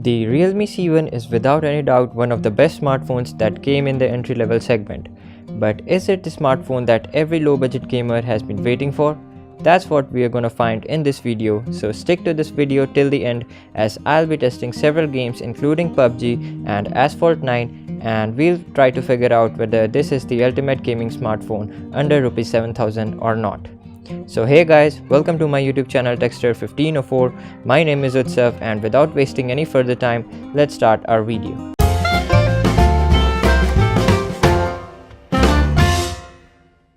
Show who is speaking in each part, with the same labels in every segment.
Speaker 1: The Realme C1 is without any doubt one of the best smartphones that came in the entry-level segment. But is it the smartphone that every low-budget gamer has been waiting for? That's what we are gonna find in this video, so stick to this video till the end as I'll be testing several games including PUBG and Asphalt 9, and we'll try to figure out whether this is the ultimate gaming smartphone under Rs 7000 or not. So hey guys, welcome to my YouTube channel Techster1504. My name is Utsav, and without wasting any further time, let's start our video.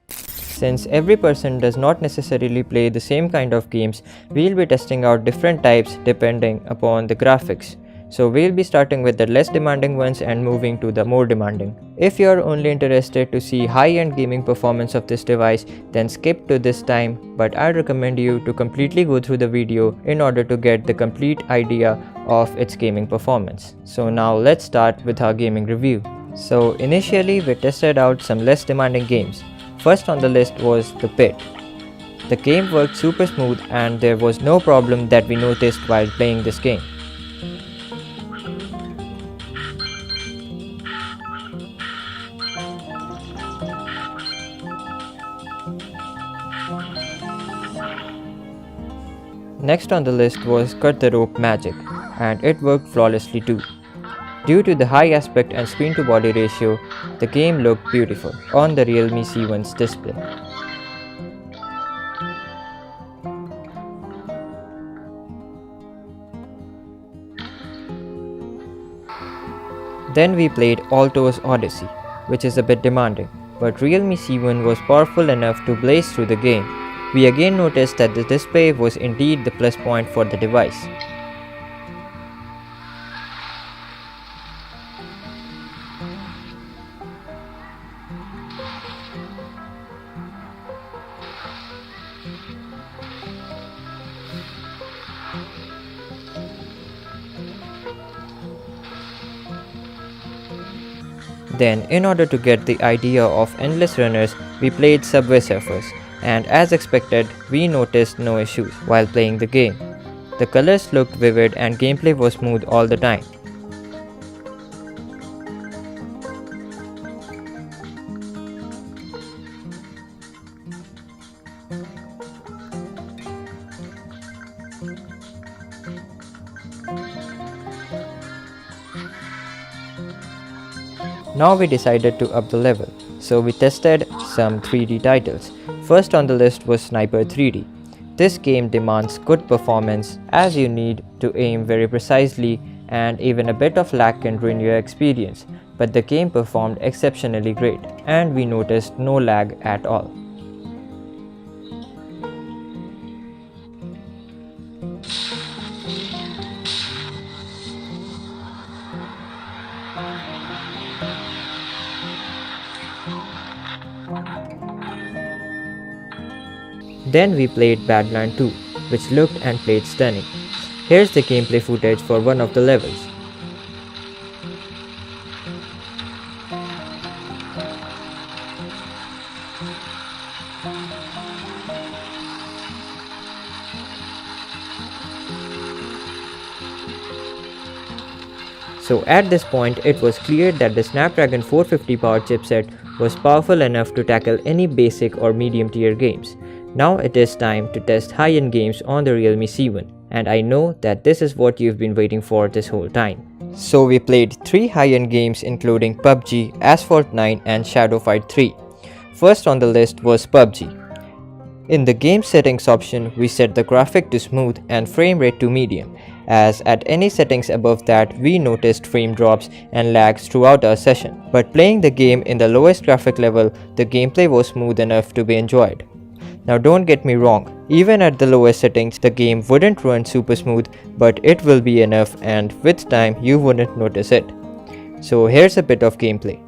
Speaker 1: Since every person does not necessarily play the same kind of games, we'll be testing out different types depending upon the graphics. So we'll be starting with the less demanding ones and moving to the more demanding. If you're only interested to see high-end gaming performance of this device, then skip to this time, but I'd recommend you to completely go through the video in order to get the complete idea of its gaming performance. So now let's start with our gaming review. So initially we tested out some less demanding games. First on the list was The Pit. The game worked super smooth and there was no problem that we noticed while playing this game. Next on the list was Cut the Rope Magic, and it worked flawlessly too. Due to the high aspect and screen to body ratio, the game looked beautiful on the Realme C1's display. Then we played Alto's Odyssey, which is a bit demanding, but Realme C1 was powerful enough to blaze through the game. We again noticed that the display was indeed the plus point for the device. Then, in order to get the idea of Endless Runners, we played Subway Surfers, and as expected, we noticed no issues while playing the game. The colors looked vivid and gameplay was smooth all the time. Now we decided to up the level, so we tested some 3D titles. First on the list was Sniper 3D. This game demands good performance as you need to aim very precisely, and even a bit of lag can ruin your experience, but the game performed exceptionally great and we noticed no lag at all. Then we played Badland 2, which looked and played stunning. Here's the gameplay footage for one of the levels. So at this point, it was clear that the Snapdragon 450 powered chipset was powerful enough to tackle any basic or medium tier games. Now it is time to test high-end games on the Realme C1, and I know that this is what you've been waiting for this whole time. So we played 3 high-end games including PUBG, Asphalt 9 and Shadow Fight 3. First on the list was PUBG. In the game settings option, we set the graphic to smooth and frame rate to medium, as at any settings above that we noticed frame drops and lags throughout our session. But playing the game in the lowest graphic level, the gameplay was smooth enough to be enjoyed. Now don't get me wrong, even at the lowest settings the game wouldn't run super smooth, but it will be enough and with time you wouldn't notice it. So here's a bit of gameplay.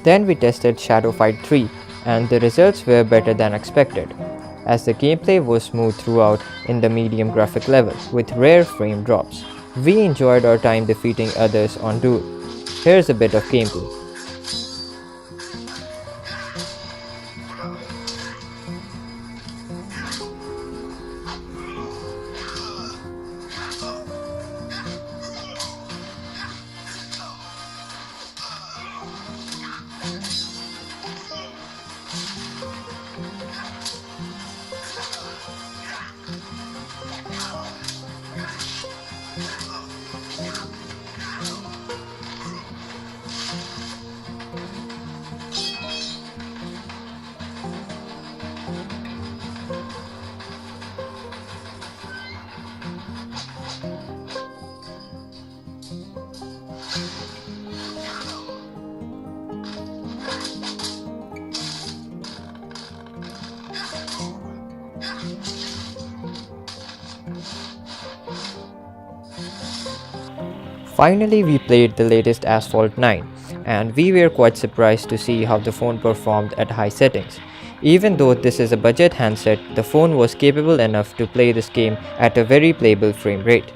Speaker 1: Then we tested Shadow Fight 3 and the results were better than expected, as the gameplay was smooth throughout in the medium graphic level with rare frame drops. We enjoyed our time defeating others on Duel. Here's a bit of gameplay. Finally, we played the latest Asphalt 9, and we were quite surprised to see how the phone performed at high settings. Even though this is a budget handset, the phone was capable enough to play this game at a very playable frame rate.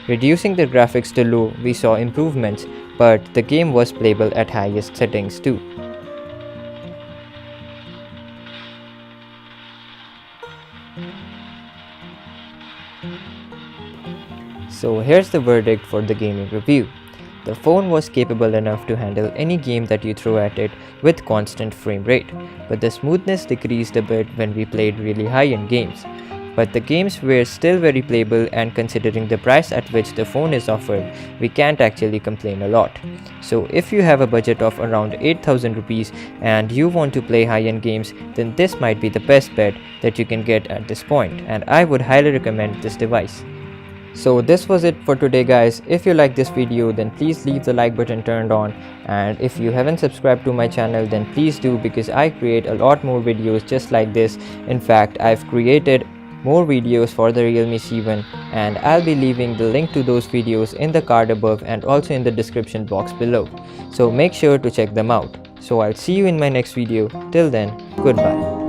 Speaker 1: Reducing the graphics to low, we saw improvements, but the game was playable at highest settings too. So here's the verdict for the gaming review. The phone was capable enough to handle any game that you throw at it with constant frame rate, but the smoothness decreased a bit when we played really high-end games. But the games were still very playable, and considering the price at which the phone is offered, we can't actually complain a lot. So if you have a budget of around 8,000 rupees and you want to play high-end games, then this might be the best bet that you can get at this point, and I would highly recommend this device. So this was it for today guys. If you like this video, then please leave the like button turned on, and if you haven't subscribed to my channel, then please do, because I create a lot more videos just like this. In fact, I've created more videos for the Realme C1 and I'll be leaving the link to those videos in the card above and also in the description box below. So make sure to check them out. So I'll see you in my next video. Till then, goodbye.